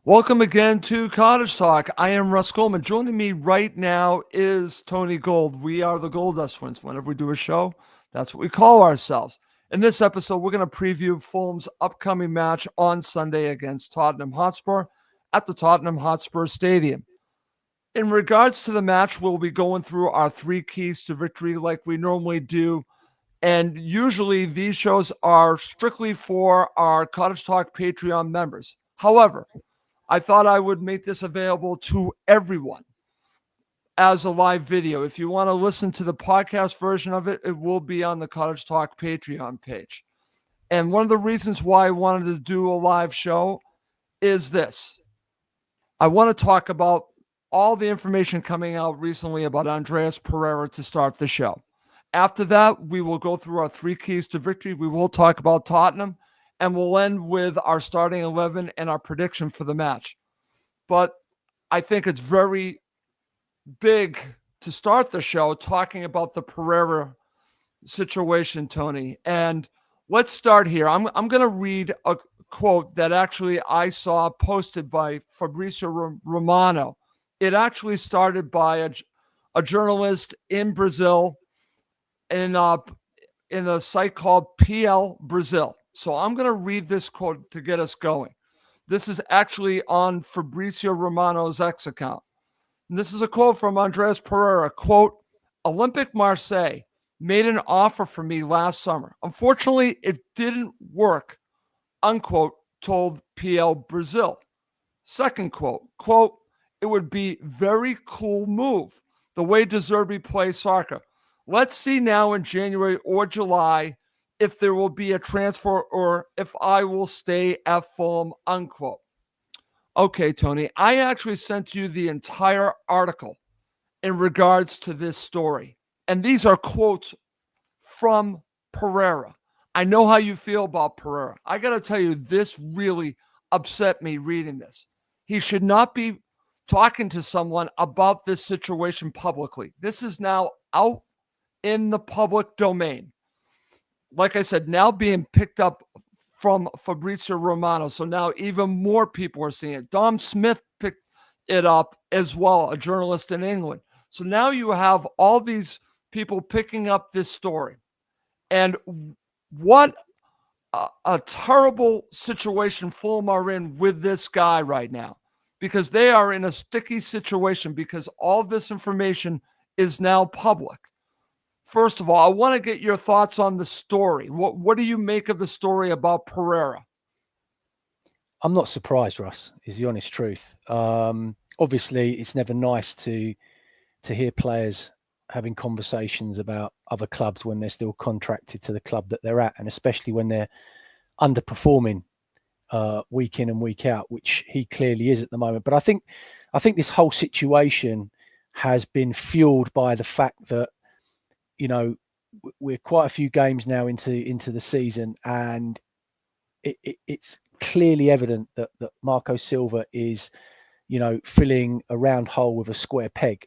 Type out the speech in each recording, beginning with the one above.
Welcome again to Cottage Talk. I am Russ Goldman. Joining me right now is Tony Gold. We are the Gold Dust Twins. Whenever we do a show, that's what we call ourselves. In this episode, we're going to preview Fulham's upcoming match on Sunday against Tottenham Hotspur at the Tottenham Hotspur Stadium. In regards to the match, we'll be going through our three keys to victory like we normally do. And usually these shows are strictly for our Cottage Talk Patreon members. However, I thought I would make this available to everyone as a live video. If you want to listen to the podcast version of it, it will be on the Cottage Talk Patreon page. And one of the reasons why I wanted to do a live show is this. I want to talk about all the information coming out recently about Andreas Pereira to start the show. After that, we will go through our three keys to victory. We will talk about Tottenham, and we'll end with our starting 11 and our prediction for the match. But I think it's very big to start the show talking about the Pereira situation, Tony. And let's start here. I'm going to read a quote that actually I saw posted by Fabrizio Romano. It actually started by a journalist in Brazil in a site called PL Brazil. So I'm going to read this quote to get us going. This is actually on Fabrizio Romano's X account. And this is a quote from Andreas Pereira. Quote, Olympique Marseille made an offer for me last summer. Unfortunately, it didn't work, unquote, told PL Brazil. Second quote, it would be very cool move, the way De Zerbi plays soccer. Let's see now in January or July if there will be a transfer or if I will stay at Fulham, unquote. Okay, Tony, I actually sent you the entire article in regards to this story. And these are quotes from Pereira. I know how you feel about Pereira. I got to tell you, this really upset me reading this. He should not be talking to someone about this situation publicly. This is now out in the public domain. Like I said, now being picked up from Fabrizio Romano. So now even more people are seeing it. Dom Smith picked it up as well, a journalist in England. So now you have all these people picking up this story. And what a terrible situation Fulham are in with this guy right now, because they are in a sticky situation because all this information is now public. First of all, I want to get your thoughts on the story. What do you make of the story about Pereira? I'm not surprised, Russ, is the honest truth. Obviously, it's never nice to hear players having conversations about other clubs when they're still contracted to the club that they're at, and especially when they're underperforming week in and week out, which he clearly is at the moment. But I think this whole situation has been fueled by the fact that, you know, we're quite a few games now into the season, and it's clearly evident that Marco Silva is, you know, filling a round hole with a square peg.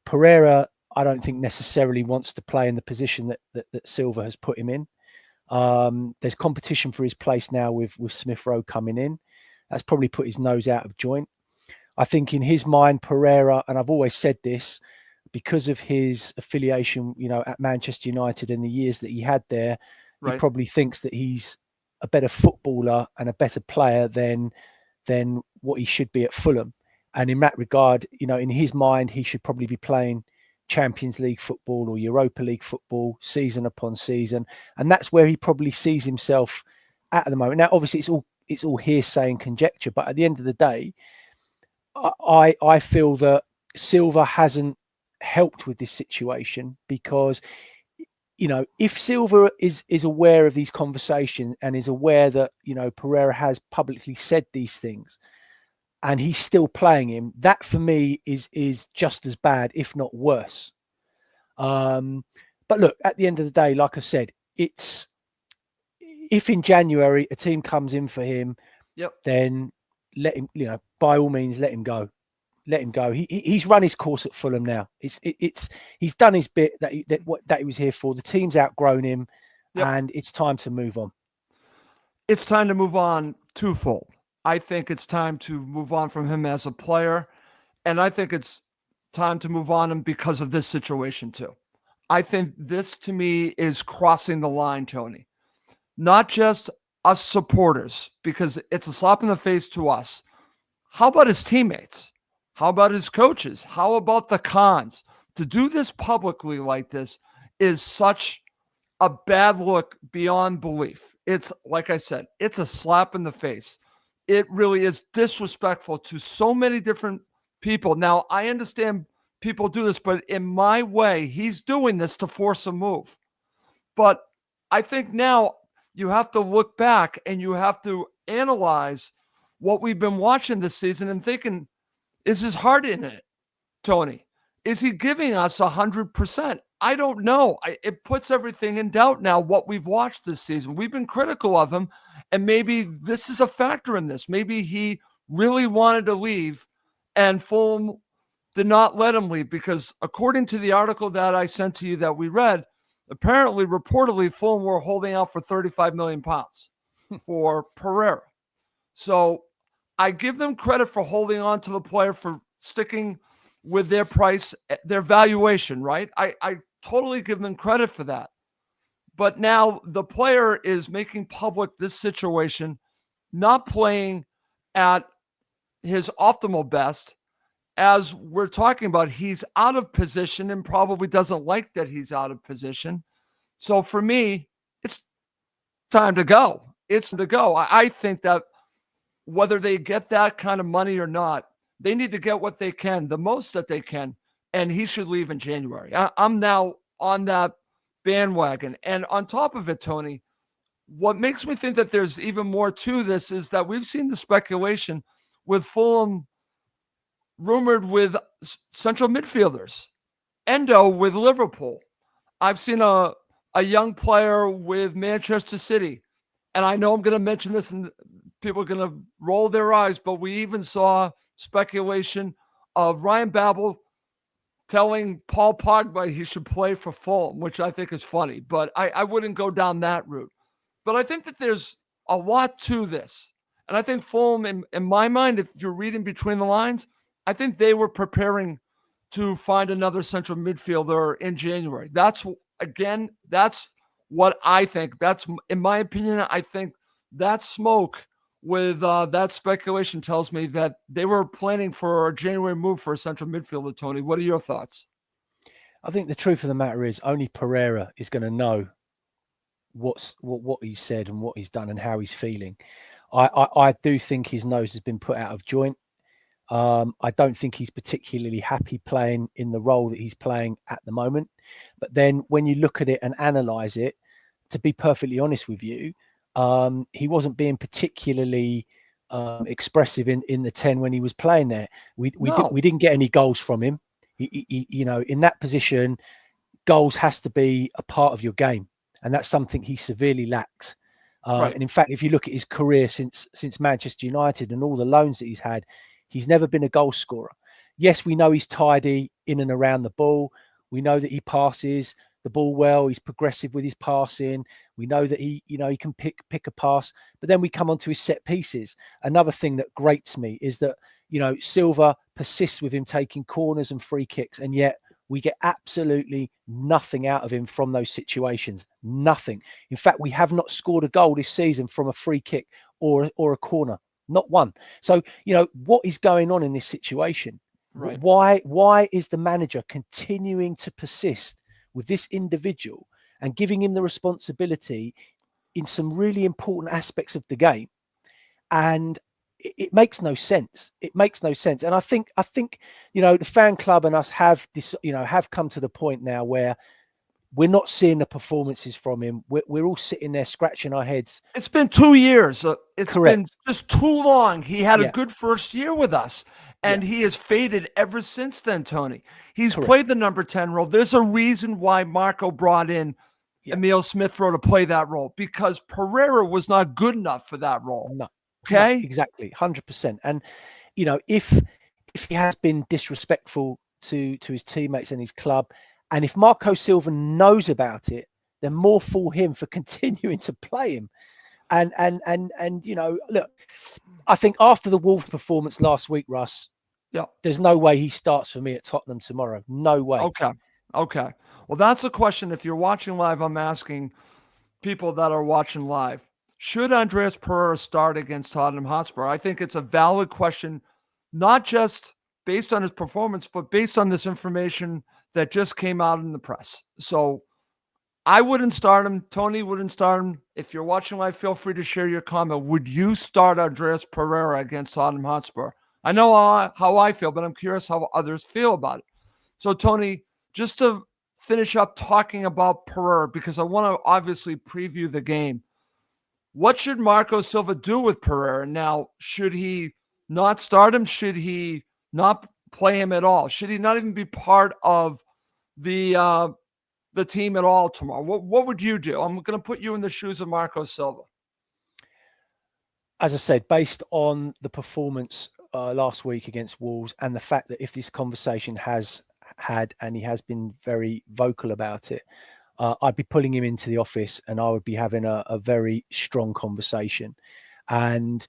Pereira, I don't think necessarily wants to play in the position that Silva has put him in. There's competition for his place now with Smith Rowe coming in. That's probably put his nose out of joint. I think in his mind, Pereira, and I've always said this, because of his affiliation, you know, at Manchester United and the years that he had there, right, he probably thinks that he's a better footballer and a better player than what he should be at Fulham. And in that regard, you know, in his mind, he should probably be playing Champions League football or Europa League football season upon season. And that's where he probably sees himself at the moment. Now, obviously, it's all hearsay and conjecture, but at the end of the day, I feel that Silva hasn't helped with this situation, because, you know, if Silva is aware of these conversations and is aware that, you know, Pereira has publicly said these things and he's still playing him, that for me is just as bad, if not worse. But look, at the end of the day, like I said, it's, if in January a team comes in for him, then let him, you know, by all means, let him go. Let him go. He's run his course at Fulham now. He's done his bit that he was here for. The team's outgrown him, and it's time to move on. It's time to move on twofold. I think it's time to move on from him as a player. And I think it's time to move on him because of this situation too. I think this to me is crossing the line, Tony. Not just us supporters, because it's a slap in the face to us. How about his teammates? How about his coaches? How about the cons? To do this publicly like this is such a bad look beyond belief. It's like I said, it's a slap in the face. It really is disrespectful to so many different people. Now, I understand people do this, but in my way, he's doing this to force a move. But I think now you have to look back and you have to analyze what we've been watching this season and thinking, is his heart in it, Tony? Is he giving us 100%? I don't know. It puts everything in doubt now, what we've watched this season. We've been critical of him, and maybe this is a factor in this. Maybe he really wanted to leave, and Fulham did not let him leave because according to the article that I sent to you that we read, apparently, reportedly, Fulham were holding out for 35 million pounds for Pereira. So I give them credit for holding on to the player, for sticking with their price, their valuation, right? I totally give them credit for that. But now the player is making public this situation, not playing at his optimal best. As we're talking about, he's out of position and probably doesn't like that he's out of position. So for me, it's time to go. It's time to go. I think that whether they get that kind of money or not, they need to get what they can, the most that they can, and he should leave in January. I'm now on that bandwagon. And on top of it, Tony, what makes me think that there's even more to this is that we've seen the speculation with Fulham rumored with central midfielders, Endo with Liverpool. I've seen a young player with Manchester City. And I know I'm going to mention this and people are going to roll their eyes, but we even saw speculation of Ryan Babel telling Paul Pogba he should play for Fulham, which I think is funny, but I wouldn't go down that route. But I think that there's a lot to this. And I think Fulham, in my mind, if you're reading between the lines, I think they were preparing to find another central midfielder in January. That's what I think. That's, in my opinion, I think that smoke with that speculation tells me that they were planning for a January move for a central midfielder, Tony. What are your thoughts? I think the truth of the matter is only Pereira is going to know what he's said and what he's done and how he's feeling. I do think his nose has been put out of joint. I don't think he's particularly happy playing in the role that he's playing at the moment. But then when you look at it and analyse it, to be perfectly honest with you, he wasn't being particularly expressive in the 10 when he was playing there. We didn't get any goals from him. He, in that position, goals has to be a part of your game, and that's something he severely lacks. Right. And in fact, if you look at his career since Manchester United and all the loans that he's had, he's never been a goal scorer. Yes, we know he's tidy in and around the ball. We know that he passes the ball well. He's progressive with his passing. We know that he can pick a pass. But then we come on to his set pieces. Another thing that grates me is that, Silva persists with him taking corners and free kicks, and yet we get absolutely nothing out of him from those situations. Nothing. In fact, we have not scored a goal this season from a free kick or a corner. Not one. So, what is going on in this situation? Right. Why is the manager continuing to persist with this individual and giving him the responsibility in some really important aspects of the game? And it makes no sense. It makes no sense. And I think, the fan club and us have this, have come to the point now where we're not seeing the performances from him. We're all sitting there scratching our heads. It's been 2 years. It's Correct. been just too long. He had a good first year with us, and he has faded ever since then, Tony. He's played the number 10 role. There's a reason why Marco brought in Emile Smith-Rowe to play that role, because Pereira was not good enough for that role. No. Okay? No, exactly. 100%. And, if he has been disrespectful to his teammates and his club, and if Marco Silva knows about it, then more for him for continuing to play him. And look, I think after the Wolves performance last week, Russ, Yeah. there's no way he starts for me at Tottenham tomorrow. No way. Okay. Okay. Well, that's a question. If you're watching live, I'm asking people that are watching live. Should Andreas Pereira start against Tottenham Hotspur? I think it's a valid question, not just based on his performance, but based on this information that just came out in the press. So I wouldn't start him. Tony wouldn't start him. If you're watching live, feel free to share your comment. Would you start Andreas Pereira against Tottenham Hotspur? I know how I feel, but I'm curious how others feel about it. So, Tony, just to finish up talking about Pereira, because I want to obviously preview the game. What should Marco Silva do with Pereira? Now, should he not start him? Should he not play him at all? Should he not even be part of the team at all tomorrow? What would you do? I'm going to put you in the shoes of Marco Silva. As I said, based on the performance last week against Wolves and the fact that if this conversation has had, and he has been very vocal about it, I'd be pulling him into the office and I would be having a very strong conversation. And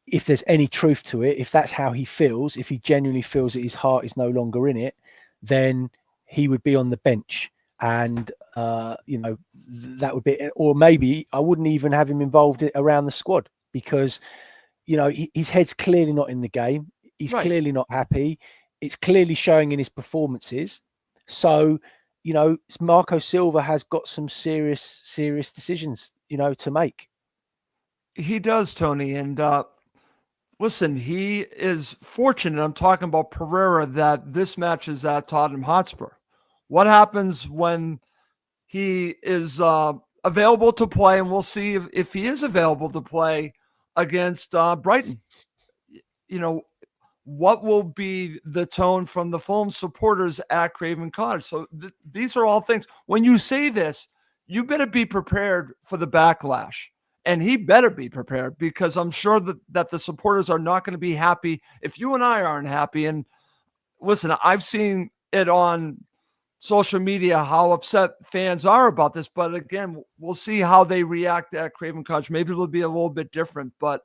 if there's any truth to it, if that's how he feels, if he genuinely feels that his heart is no longer in it, then he would be on the bench. And, that would be, or maybe I wouldn't even have him involved around the squad because, his head's clearly not in the game. He's clearly not happy. It's clearly showing in his performances. So, Marco Silva has got some serious decisions, to make. He does, Tony. And listen, he is fortunate. I'm talking about Pereira, that this match is at Tottenham Hotspur. What happens when he is available to play? And we'll see if he is available to play against Brighton. What will be the tone from the Fulham supporters at Craven Cottage? So these are all things. When you say this, you better be prepared for the backlash. And he better be prepared, because I'm sure that the supporters are not going to be happy if you and I aren't happy. And listen, I've seen it on social media how upset fans are about this. But again, we'll see how they react at Craven Cottage. Maybe it'll be a little bit different. But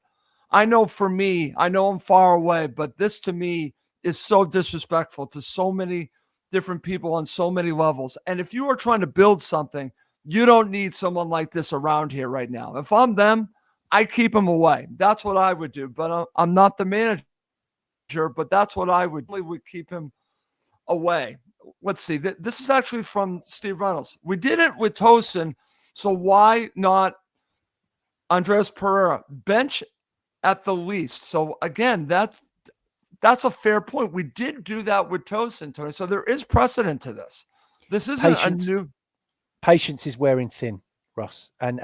I know for me, I know I'm far away, but this to me is so disrespectful to so many different people on so many levels. And if you are trying to build something, you don't need someone like this around here right now. If I'm them, I keep them away. That's what I would do. But I'm not the manager, but that's what I would keep him away. Let's see. This is actually from Steve Reynolds. We did it with Tosin, so why not Andreas Pereira? Bench at the least. So again, that's a fair point. We did do that with Tosin, Tony. So there is precedent to this. This isn't a new. Patience is wearing thin, Russ. And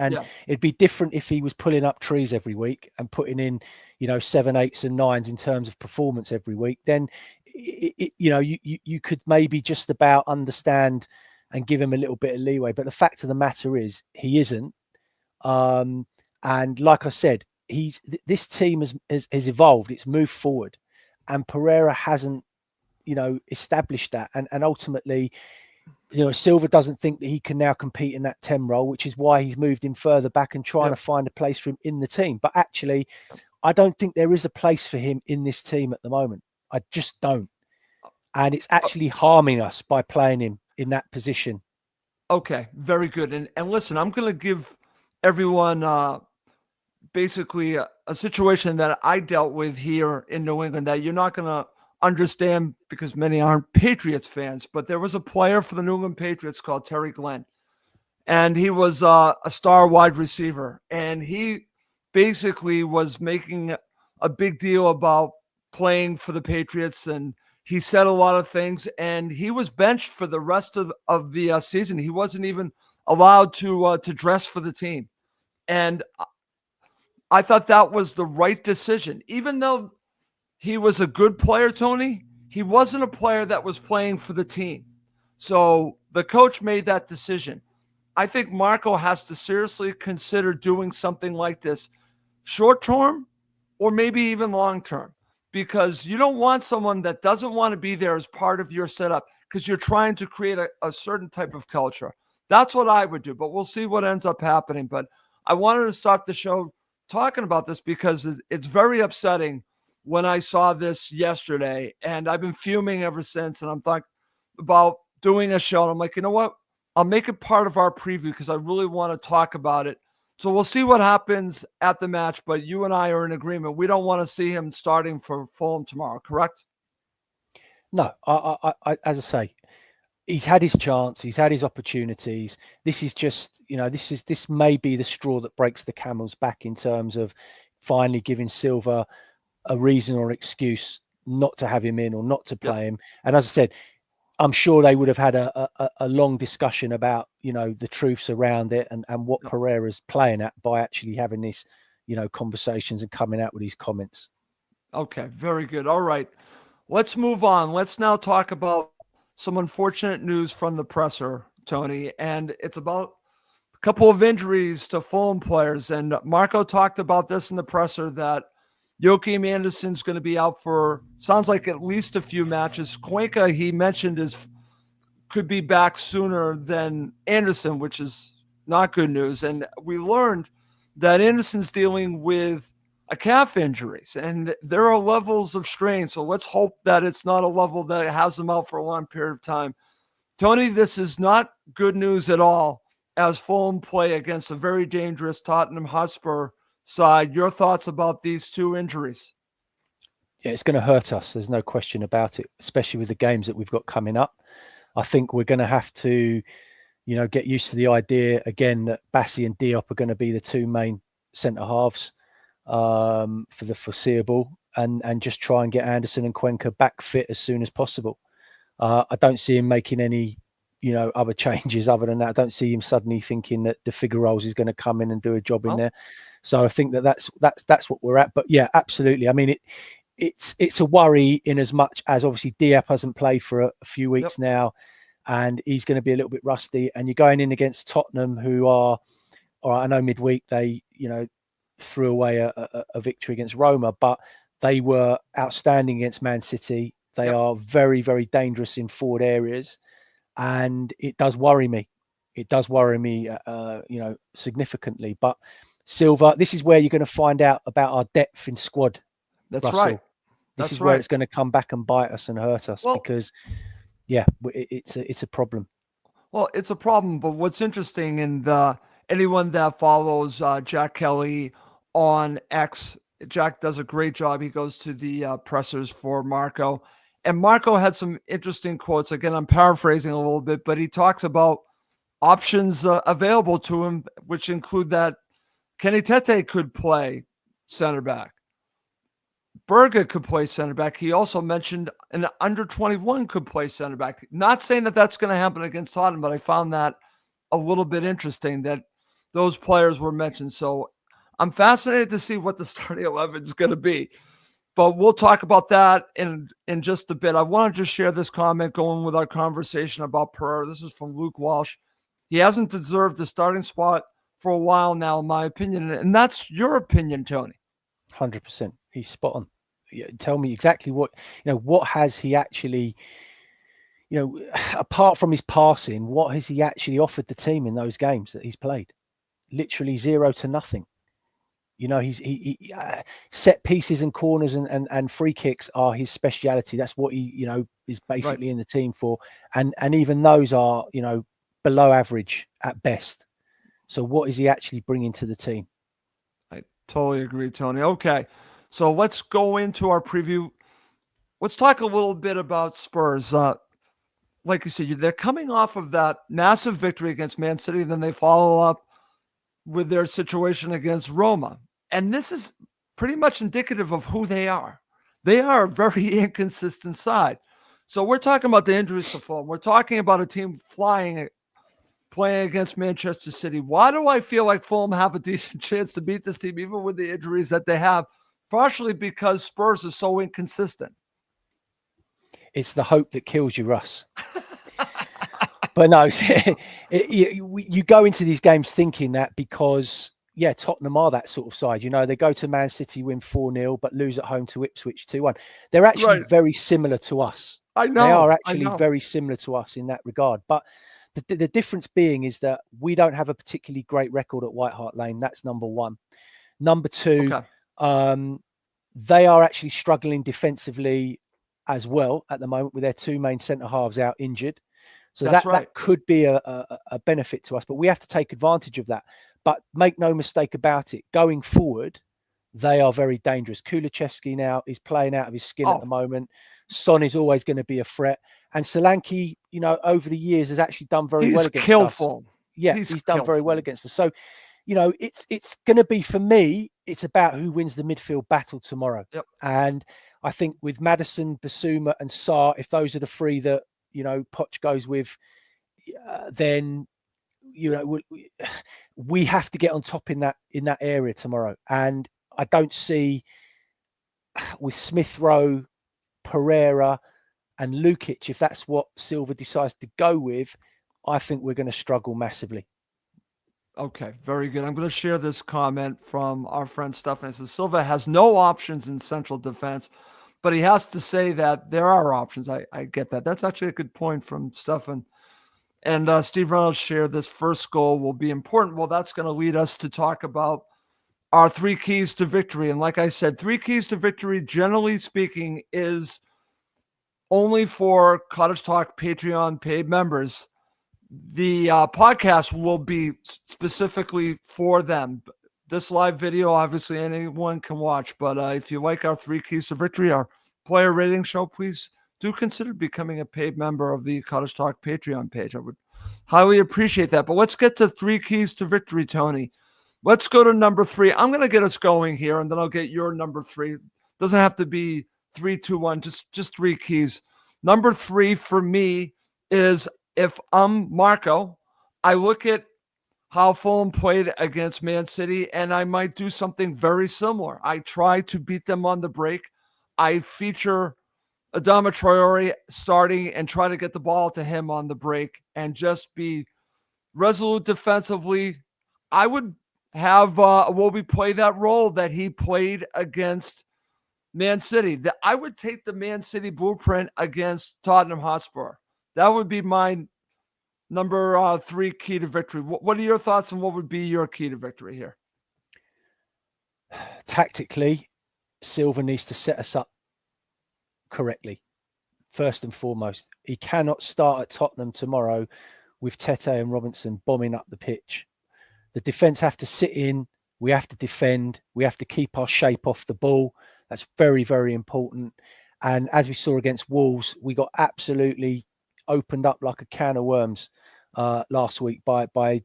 it'd be different if he was pulling up trees every week and putting in, 7, 8s and 9s in terms of performance every week. Then, you could maybe just about understand and give him a little bit of leeway. But the fact of the matter is, he isn't. And like I said, this team has evolved. It's moved forward, and Pereira hasn't, established that. And ultimately, Silva doesn't think that he can now compete in that 10 role, which is why he's moved him further back and trying to find a place for him in the team. But actually, I don't think there is a place for him in this team at the moment. I just don't. And it's actually harming us by playing him in that position. Okay, very good. And listen, I'm going to give everyone basically a situation that I dealt with here in New England that you're not going to understand because many aren't Patriots fans. But there was a player for the New England Patriots called Terry Glenn, and he was a star wide receiver. And he basically was making a big deal about playing for the Patriots, and he said a lot of things, and he was benched for the rest of the season. He wasn't even allowed to dress for the team. And I thought that was the right decision. Even though he was a good player, Tony, he wasn't a player that was playing for the team. So the coach made that decision. I think Marco has to seriously consider doing something like this short term or maybe even long term, because you don't want someone that doesn't want to be there as part of your setup because you're trying to create a certain type of culture. That's what I would do, but we'll see what ends up happening. But I wanted to start the show talking about this because it's very upsetting when I saw this yesterday, and I've been fuming ever since. And I'm like about doing a show, and I'm like, you know what? I'll make it part of our preview because I really want to talk about it. So we'll see what happens at the match. But you and I are in agreement. We don't want to see him starting for Fulham tomorrow, correct? No, as I say, he's had his chance, he's had his opportunities. This is just, this may be the straw that breaks the camel's back in terms of finally giving Silva a reason or excuse not to have him in or not to play him. And as I said, I'm sure they would have had a long discussion about, the truths around it and what Pereira's playing at by actually having this, conversations and coming out with these comments. Okay, very good. All right. Let's move on. Let's now talk about some unfortunate news from the presser, Tony, and it's about a couple of injuries to Fulham players. And Marco talked about this in the presser that Joachim Andersen's going to be out for, sounds like at least a few matches. Cuenca, he mentioned, could be back sooner than Andersen, which is not good news. And we learned that Andersen's dealing with a calf injuries, and there are levels of strain. So let's hope that it's not a level that has them out for a long period of time. Tony, this is not good news at all as Fulham play against a very dangerous Tottenham Hotspur side. Your thoughts about these two injuries? Yeah, it's going to hurt us. There's no question about it, especially with the games that we've got coming up. I think we're going to have to, get used to the idea again that Bassi and Diop are going to be the two main centre halves for the foreseeable, and just try and get Andersen and Cuenca back fit as soon as possible. I don't see him making any, other changes other than that. I don't see him suddenly thinking that the Figueroas is going to come in and do a job in there. So I think that's what we're at. But yeah, absolutely. I mean, it's a worry in as much as obviously Diop hasn't played for a few weeks now, and he's going to be a little bit rusty. And you're going in against Tottenham, who are, all right, I know midweek they, threw away a victory against Roma, but they were outstanding against Man City. They are very, very dangerous in forward areas, and it does worry me. It does worry me, significantly. But Silva, this is where you're going to find out about our depth in squad. That's Russell. right. This is where it's going to come back and bite us and hurt us because, it's a problem. Well, it's a problem, but what's interesting, and anyone that follows Jack Kelly on X, Jack does a great job. He goes to the pressers for Marco, and Marco had some interesting quotes. Again, I'm paraphrasing a little bit, but he talks about options available to him, which include that Kenny Tete could play center back. Berga could play center back. He also mentioned an under 21 could play center back. Not saying that that's going to happen against Tottenham, but I found that a little bit interesting that those players were mentioned. So I'm fascinated to see what the starting 11 is going to be. But we'll talk about that in just a bit. I want to just share this comment going with our conversation about Pereira. This is from Luke Walsh. He hasn't deserved the starting spot for a while now, in my opinion. And that's your opinion, Tony. 100%. He's spot on. Tell me exactly what has he actually, apart from his passing, what has he actually offered the team in those games that he's played? Literally 0 to nothing. He set pieces and corners and free kicks are his speciality. That's what he, is basically in the team for. And even those are, below average at best. So what is he actually bringing to the team? I totally agree, Tony. Okay. So let's go into our preview. Let's talk a little bit about Spurs. Like you said, they're coming off of that massive victory against Man City. Then they follow up with their situation against Roma. And this is pretty much indicative of who they are. They are a very inconsistent side. So we're talking about the injuries to Fulham. We're talking about a team playing against Manchester City. Why do I feel like Fulham have a decent chance to beat this team, even with the injuries that they have? Partially because Spurs are so inconsistent. It's the hope that kills you, Russ. But no, you go into these games thinking that because, Tottenham are that sort of side. They go to Man City, win 4-0, but lose at home to Ipswich 2-1. They're actually very similar to us. I know. They are actually very similar to us in that regard. But the difference being is that we don't have a particularly great record at White Hart Lane. That's number one. Number two, Okay. they are actually struggling defensively as well at the moment with their two main centre halves out injured. So That's that right. could be a benefit to us, but we have to take advantage of that. But make no mistake about it, going forward, they are very dangerous. Kulusevski now is playing out of his skin at the moment. Son is always going to be a threat. And Solanke, over the years has actually done very well He's against us. killful. Yeah, he's done very well against us. So, it's going to be, for me, it's about who wins the midfield battle tomorrow. Yep. And I think with Maddison, Basuma and Sarr, if those are the three that, Poch goes with, then we have to get on top in that area tomorrow. And I don't see with Smith Rowe, Pereira, and Lukic, if that's what Silva decides to go with, I think we're going to struggle massively. Okay, very good. I'm going to share this comment from our friend Stefan. It says Silva has no options in central defense, but he has to say that there are options. I get that. That's actually a good point from Stefan. And Steve Reynolds shared this first goal will be important. Well, that's going to lead us to talk about our 3 keys to victory. And like I said, 3 keys to victory, generally speaking, is only for Cottage Talk Patreon paid members. The podcast will be specifically for them. This live video, obviously, anyone can watch. But if you like our 3 keys to victory, our player rating show, please do consider becoming a paid member of the Cottage Talk Patreon page. I would highly appreciate that. But let's get to 3 keys to victory, Tony. Let's go to number 3. I'm going to get us going here, and then I'll get your number 3. Doesn't have to be 3, 2, 1, just 3 keys. Number 3 for me is, if I'm Marco, I look at how Fulham played against Man City, and I might do something very similar. I try to beat them on the break. I feature Adama Traore starting and try to get the ball to him on the break and just be resolute defensively. I would have Iwobi play that role that he played against Man City. That I would take the Man City blueprint against Tottenham Hotspur. That would be my number 3 key to victory. What are your thoughts, and what would be your key to victory here? Tactically, Silva needs to set us up correctly. First and foremost, he cannot start at Tottenham tomorrow with Tete and Robinson bombing up the pitch. The defence have to sit in. We have to defend. We have to keep our shape off the ball. That's very, very important. And as we saw against Wolves, we got absolutely opened up like a can of worms last week by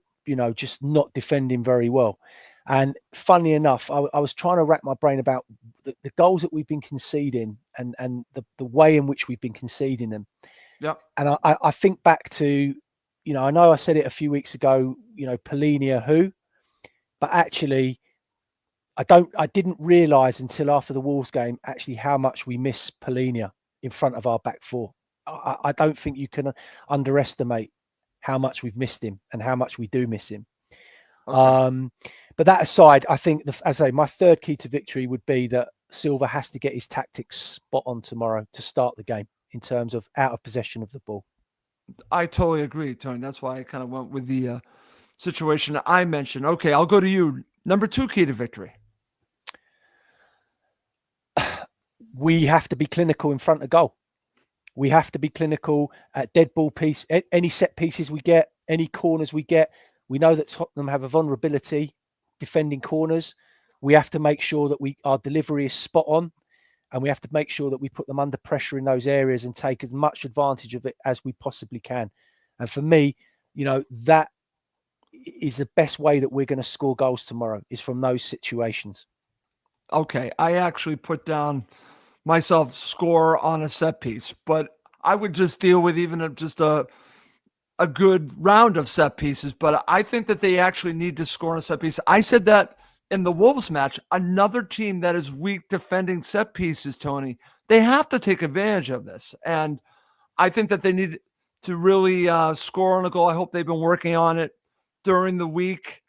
just not defending very well. And funnily enough, I was trying to rack my brain about the goals that we've been conceding and the way in which we've been conceding them. Yeah. And I think back to, I know I said it a few weeks ago, Polinia who, but actually I didn't realise until after the Wolves game actually how much we miss Polinia in front of our back four. I don't think you can underestimate how much we've missed him and how much we do miss him. Okay. But that aside, I think, as I say, my 3rd key to victory would be that Silva has to get his tactics spot on tomorrow to start the game in terms of out of possession of the ball. I totally agree, Tony. That's why I kind of went with the situation I mentioned. Okay, I'll go to you. Number 2 key to victory. We have to be clinical in front of goal. We have to be clinical at dead ball piece, any set pieces we get, any corners we get. We know that Tottenham have a vulnerability defending corners. We have to make sure that our delivery is spot on, and we have to make sure that we put them under pressure in those areas and take as much advantage of it as we possibly can. And for me, that is the best way that we're going to score goals tomorrow, is from those situations. Okay, I actually put down myself score on a set piece, but I would just deal with even just a good round of set pieces. But I think that they actually need to score on a set piece. I said that in the Wolves match, another team that is weak defending set pieces, Tony, they have to take advantage of this. And I think that they need to really score on a goal. I hope they've been working on it during the week,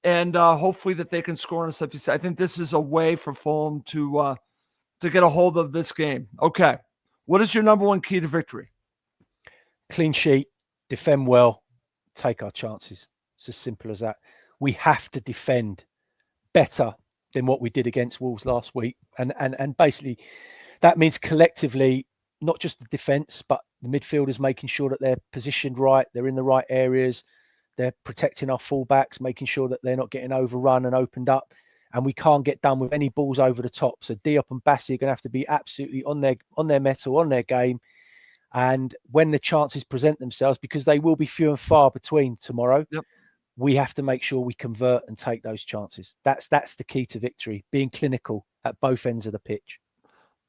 and hopefully that they can score on a set piece. I think this is a way for Fulham to get a hold of this game. Okay. What is your number 1 key to victory? Clean sheet, defend well, take our chances. It's as simple as that. We have to defend better than what we did against Wolves last week. And basically that means collectively, not just the defence, but the midfielders making sure that they're positioned right, they're in the right areas, they're protecting our fullbacks, making sure that they're not getting overrun and opened up. And we can't get done with any balls over the top. So Diop and Bassi are going to have to be absolutely on their mettle, on their game. And when the chances present themselves, because they will be few and far between tomorrow, we have to make sure we convert and take those chances. That's the key to victory, being clinical at both ends of the pitch.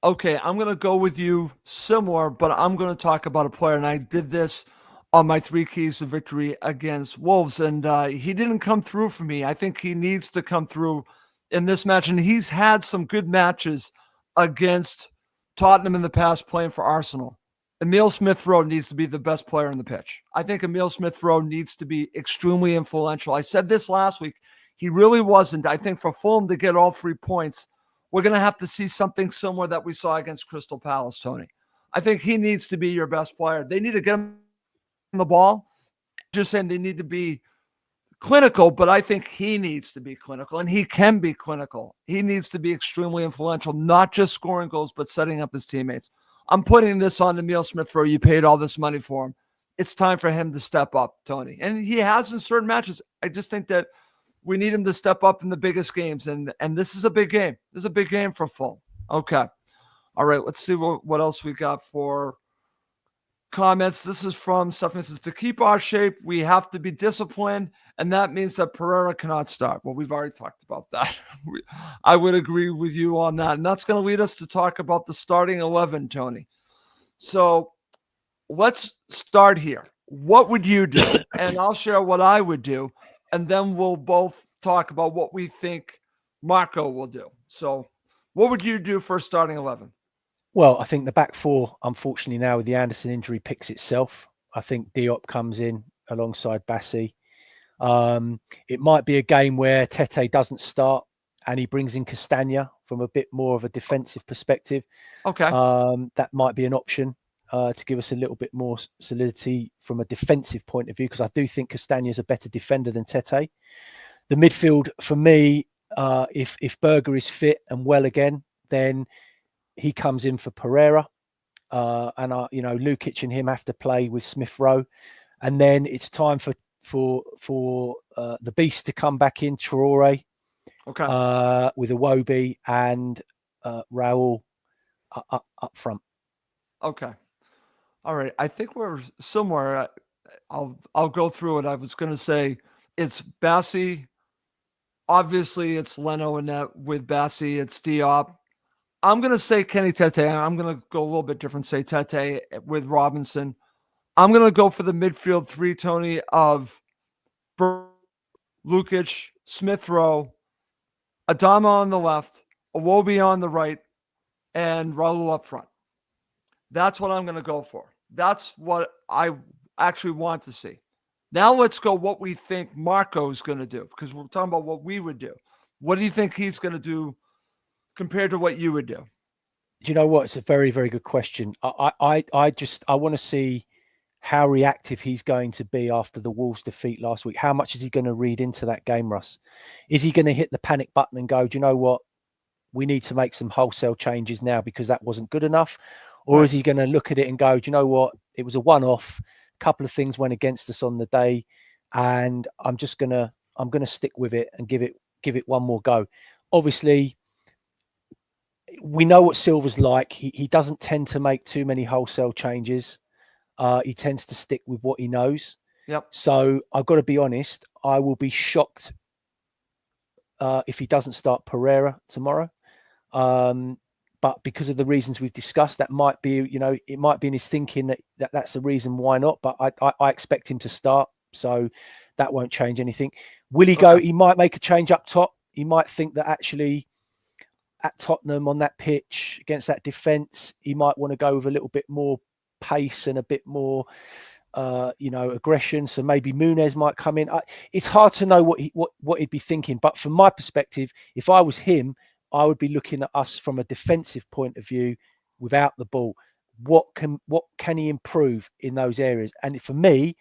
Okay, I'm going to go with you similar, but I'm going to talk about a player, and I did this on my 3 keys to victory against Wolves, and he didn't come through for me. I think he needs to come through in this match, and he's had some good matches against Tottenham in the past playing for Arsenal. Emile Smith-Rowe needs to be the best player on the pitch. I think Emile Smith-Rowe needs to be extremely influential. I said this last week. He really wasn't. I think for Fulham to get all 3 points, we're going to have to see something similar that we saw against Crystal Palace, Tony. I think he needs to be your best player. They need to get him the ball. Just saying they need to be clinical, but I think he needs to be clinical, and he can be clinical. He needs to be extremely influential, not just scoring goals, but setting up his teammates. I'm putting this on Emile Smith-Rowe. You paid all this money for him. It's time for him to step up, Tony. And he has in certain matches. I just think that we need him to step up in the biggest games, and this is a big game. This is a big game for Fulham. Okay. All right, let's see what else we got for comments. This is from Stephanie says, to keep our shape, we have to be disciplined, and that means that Pereira cannot start. Well, we've already talked about that. I would agree with you on that, and that's going to lead us to talk about the starting 11, Tony. So let's start here. What would you do? And I'll share what I would do, and then we'll both talk about what we think Marco will do. So what would you do for starting 11? Well, I think the back 4, unfortunately, now with the Anderson injury, picks itself. I think Diop comes in alongside Bassi. It might be a game where Tete doesn't start and he brings in Castagna from a bit more of a defensive perspective. Okay. That might be an option to give us a little bit more solidity from a defensive point of view, because I do think Castagna is a better defender than Tete. The midfield, for me, if Berger is fit and well again, then he comes in for Pereira. And Lukic and him have to play with Smith-Rowe. And then it's time for the beast to come back in, Traore, with Iwobi and Raul up front. Okay. All right. I think we're somewhere. I'll go through it. I was going to say it's Bassi. Obviously, it's Leno and that with Bassi. It's Diop. I'm going to say Kenny Tete. I'm going to go a little bit different. Say Tete with Robinson. I'm going to go for the midfield 3, Tony, of Lukic, Smith-Rowe, Adama on the left, Iwobi on the right, and Raul up front. That's what I'm going to go for. That's what I actually want to see. Now let's go what we think Marco's going to do, because we're talking about what we would do. What do you think he's going to do compared to what you would do? Do you know what? It's a very, very good question. I want to see how reactive he's going to be after the Wolves defeat last week. How much is he going to read into that game, Russ? Is he going to hit the panic button and go, do you know what? We need to make some wholesale changes now because that wasn't good enough? Or is he going to look at it and go, do you know what? It was a one-off. A couple of things went against us on the day, and I'm going to stick with it and give it one more go. Obviously, we know what Silva's like. He doesn't tend to make too many wholesale changes. He tends to stick with what he knows. Yep. So I've got to be honest. I will be shocked if he doesn't start Pereira tomorrow. But because of the reasons we've discussed, that might be, it might be in his thinking that's the reason why not. But I expect him to start, so that won't change anything. Will he go? He might make a change up top. He might think that actually at Tottenham on that pitch against that defence, he might want to go with a little bit more pace and a bit more, aggression. So maybe Muniz might come in. It's hard to know what he'd be thinking. But from my perspective, if I was him, I would be looking at us from a defensive point of view without the ball. What can he improve in those areas? And for me,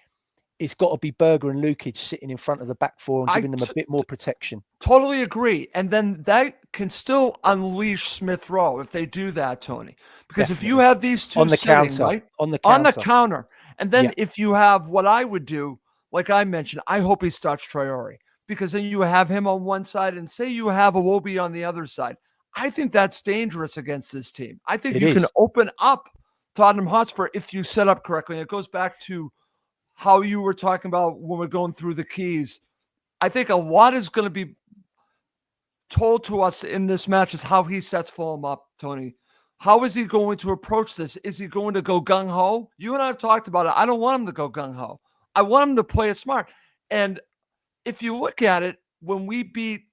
it's got to be Berger and Lukic sitting in front of the back four and I giving them a bit more protection. totally agree. And then that can still unleash Smith Rowe if they do that, Tony. Because if you Definitely. have these two On the sitting, counter. right? On the On the counter. counter. And Yeah. then if you have what I would do, like I mentioned, I hope he starts Traore. Because then you have him on one side and say you have Iwobi on the other side. I think that's dangerous against this team. I think It you can is. open up Tottenham Hotspur if you set up correctly. And it goes back to how you were talking about when we're going through the keys. I think a lot is going to be told to us in this match is how he sets Fulham up, Tony. How is he going to approach this? Is he going to go gung ho? You and I have talked about it. I don't want him to go gung ho. I want him to play it smart. And if you look at it, when we beat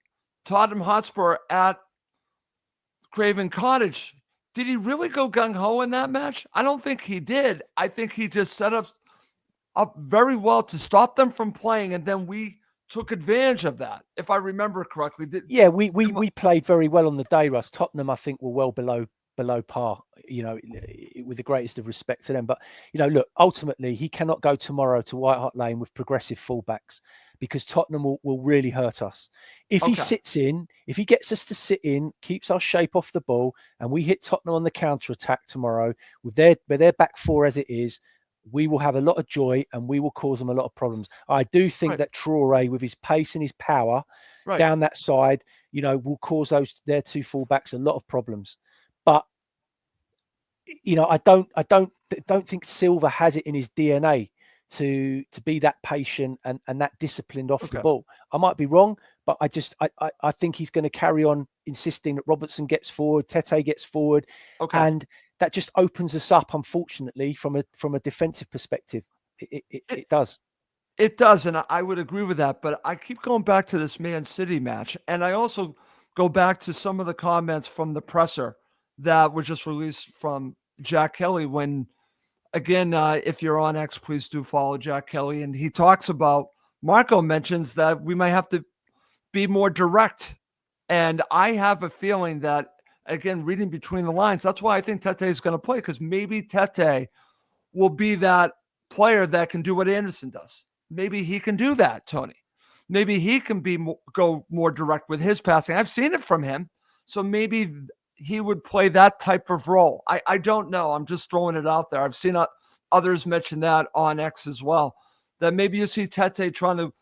Tottenham Hotspur at Craven Cottage, did he really go gung ho in that match? I don't think he did. I think he just set up very well to stop them from playing, and then we took advantage of that, if I remember correctly. Yeah, we played very well on the day, Russ. Tottenham, I think, were well below par, with the greatest of respect to them. But, look, ultimately, he cannot go tomorrow to White Hart Lane with progressive fullbacks because Tottenham will really hurt us. If he sits in, if he gets us to sit in, keeps our shape off the ball, and we hit Tottenham on the counter-attack tomorrow with their back four as it is, we will have a lot of joy and we will cause them a lot of problems. I do think that Traore, with his pace and his power down that side, will cause their two fullbacks a lot of problems. But I don't think Silva has it in his DNA to be that patient and that disciplined off the ball. I might be wrong, but I think he's going to carry on insisting that Robertson gets forward, Tete gets forward, and that just opens us up, unfortunately, from a defensive perspective. It does. It does, and I would agree with that. But I keep going back to this Man City match, and I also go back to some of the comments from the presser that were just released from Jack Kelly when, again, if you're on X, please do follow Jack Kelly. And he talks about, Marco mentions that we might have to be more direct. And I have a feeling that, again, reading between the lines, that's why I think Tete is going to play, because maybe Tete will be that player that can do what Anderson does. Maybe he can do that, Tony. Maybe he can go more direct with his passing. I've seen it from him. So maybe he would play that type of role. I don't know. I'm just throwing it out there. I've seen others mention that on X as well, that maybe you see Tete trying to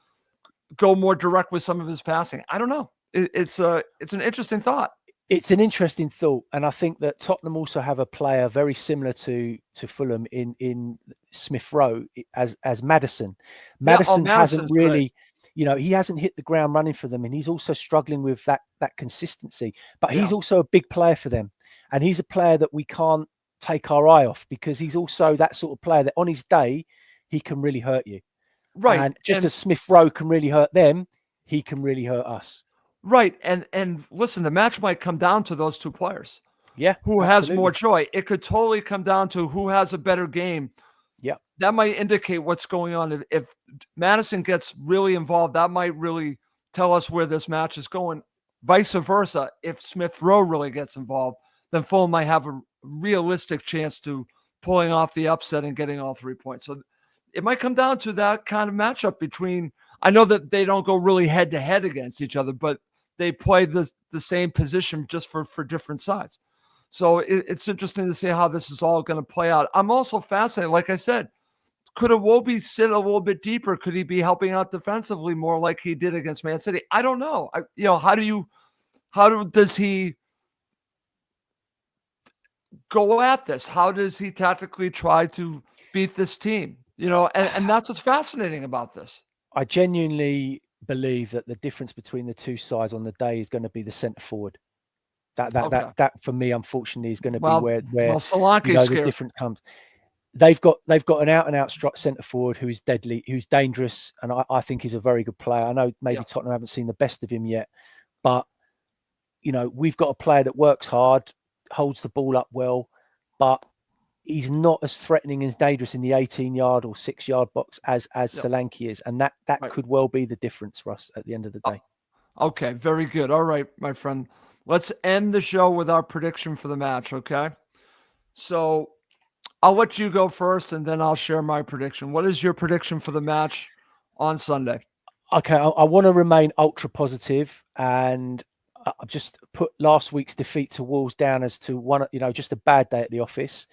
go more direct with some of his passing. I don't know. It's an interesting thought. It's an interesting thought, and I think that Tottenham also have a player very similar to Fulham in Smith Rowe as Maddison. Maddison hasn't really, he hasn't hit the ground running for them, and he's also struggling with that consistency. But he's also a big player for them, and he's a player that we can't take our eye off because he's also that sort of player that on his day he can really hurt you. Right, and as Smith Rowe can really hurt them, he can really hurt us. Right. And listen, the match might come down to those two players. Yeah. Who has more joy? It could totally come down to who has a better game. Yeah. That might indicate what's going on. If Maddison gets really involved, that might really tell us where this match is going. Vice versa, if Smith Rowe really gets involved, then Fulham might have a realistic chance to pulling off the upset and getting all 3 points. So it might come down to that kind of matchup between, I know that they don't go really head to head against each other, but they play the same position just for different sides. So it's interesting to see how this is all going to play out. I'm also fascinated, like I said, could Iwobi sit a little bit deeper? Could he be helping out defensively more like he did against Man City? I don't know. How does he go at this? How does he tactically try to beat this team? And that's what's fascinating about this. I genuinely believe that the difference between the two sides on the day is going to be the centre forward. That for me, unfortunately, is going to be where the difference comes. They've got an out and out centre forward who is deadly, who's dangerous, and I think he's a very good player. I know maybe Tottenham haven't seen the best of him yet, but we've got a player that works hard, holds the ball up well, but he's not as threatening and dangerous in the 18-yard or 6-yard box as Solanke is. And that could well be the difference, Russ, at the end of the day. Okay, very good. All right, my friend. Let's end the show with our prediction for the match, okay? So I'll let you go first, and then I'll share my prediction. What is your prediction for the match on Sunday? Okay, I want to remain ultra positive, and I've just put last week's defeat to Wolves down as to one, just a bad day at the office.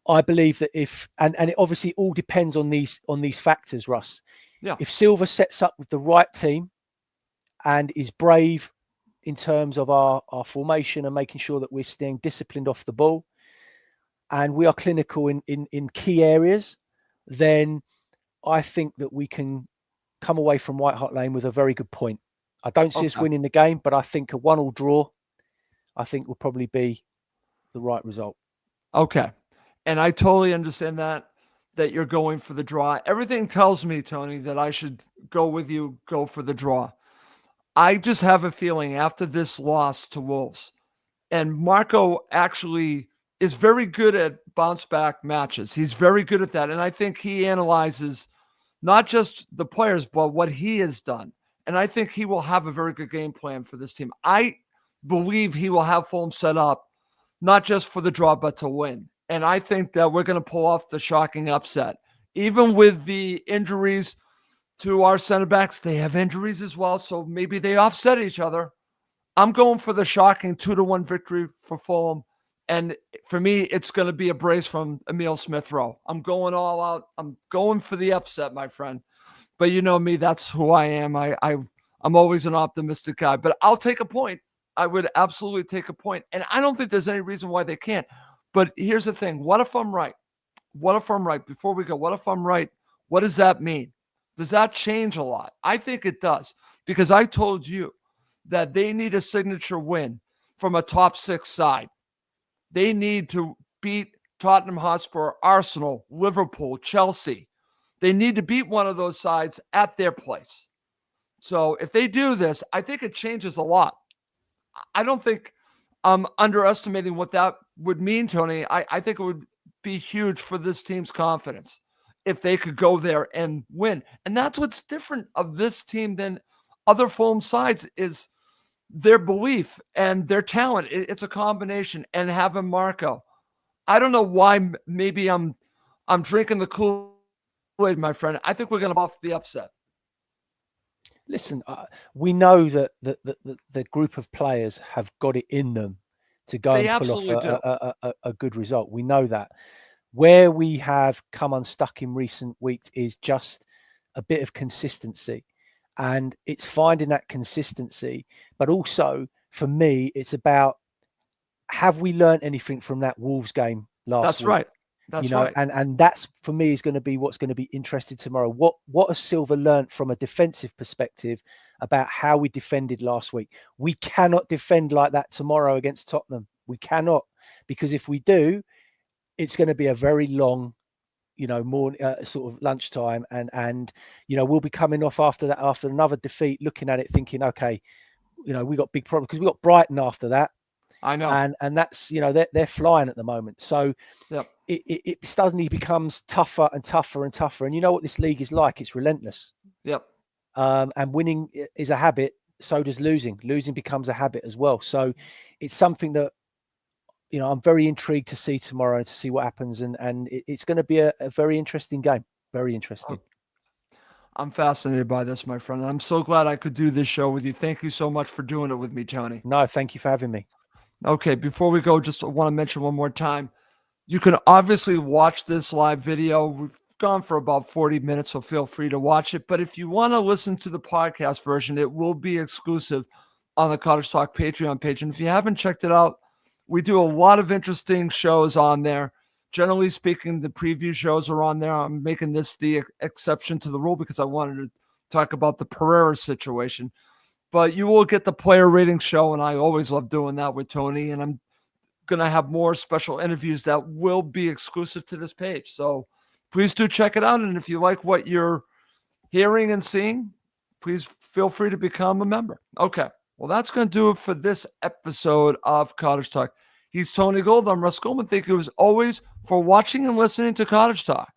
I believe that if and it obviously all depends on these factors, Russ. Yeah. If Silva sets up with the right team and is brave in terms of our formation and making sure that we're staying disciplined off the ball, and we are clinical in key areas, then I think that we can come away from White Hart Lane with a very good point. I don't see us winning the game, but I think a 1-1 draw, I think, will probably be the right result. Okay. And I totally understand that you're going for the draw. Everything tells me, Tony, that I should go with you, go for the draw. I just have a feeling after this loss to Wolves, and Marco actually is very good at bounce back matches. He's very good at that. And I think he analyzes not just the players, but what he has done. And I think he will have a very good game plan for this team. I believe he will have Fulham set up, not just for the draw, but to win. And I think that we're going to pull off the shocking upset. Even with the injuries to our center backs, they have injuries as well. So maybe they offset each other. I'm going for the shocking 2-1 victory for Fulham. And for me, it's going to be a brace from Emile Smith-Rowe. I'm going all out. I'm going for the upset, my friend. But you know me, that's who I am. I'm always an optimistic guy. But I'll take a point. I would absolutely take a point. And I don't think there's any reason why they can't. But here's the thing. What if I'm right? What if I'm right? Before we go, what if I'm right? What does that mean? Does that change a lot? I think it does. Because I told you that they need a signature win from a top 6 side. They need to beat Tottenham Hotspur, Arsenal, Liverpool, Chelsea. They need to beat one of those sides at their place. So if they do this, I think it changes a lot. I don't think I'm underestimating what that would mean, Tony. I think it would be huge for this team's confidence if they could go there and win. And that's what's different of this team than other Fulham sides is their belief and their talent. It's a combination. And having Marco, I don't know why. Maybe I'm drinking the Kool-Aid, my friend. I think we're going to off the upset. Listen, we know that the group of players have got it in them to go and pull off a good result. We know that. Where we have come unstuck in recent weeks is just a bit of consistency. And it's finding that consistency. But also, for me, it's about, have we learned anything from that Wolves game last week? That's right. That's right. And that's, for me, is going to be what's going to be interesting tomorrow. What has Silva learned from a defensive perspective about how we defended last week? We cannot defend like that tomorrow against Tottenham. We cannot, because if we do, it's going to be a very long, morning, sort of lunchtime, and we'll be coming off after another defeat, looking at it, thinking, okay, we got big problems because we got Brighton after that. I know, and that's they're flying at the moment. So yep. It suddenly becomes tougher and tougher and tougher. And you know what this league is like? It's relentless. Yep. And winning is a habit. So does losing. Losing becomes a habit as well. So it's something that, I'm very intrigued to see tomorrow and to see what happens. And it's going to be a very interesting game. Very interesting. I'm fascinated by this, my friend. I'm so glad I could do this show with you. Thank you so much for doing it with me, Tony. No, thank you for having me. Okay, before we go, just want to mention one more time. You can obviously watch this live video. We've gone for about 40 minutes, so feel free to watch it. But if you want to listen to the podcast version, it will be exclusive on the Cottage Talk Patreon page. And if you haven't checked it out, we do a lot of interesting shows on there. Generally speaking, the preview shows are on there. I'm making this the exception to the rule because I wanted to talk about the Pereira situation. But you will get the player rating show, and I always love doing that with Tony. And I'm going to have more special interviews that will be exclusive to this page. So please do check it out. And if you like what you're hearing and seeing, please feel free to become a member. Okay. Well, that's going to do it for this episode of Cottage Talk. He's Tony Gold. I'm Russ Goldman. Thank you as always for watching and listening to Cottage Talk.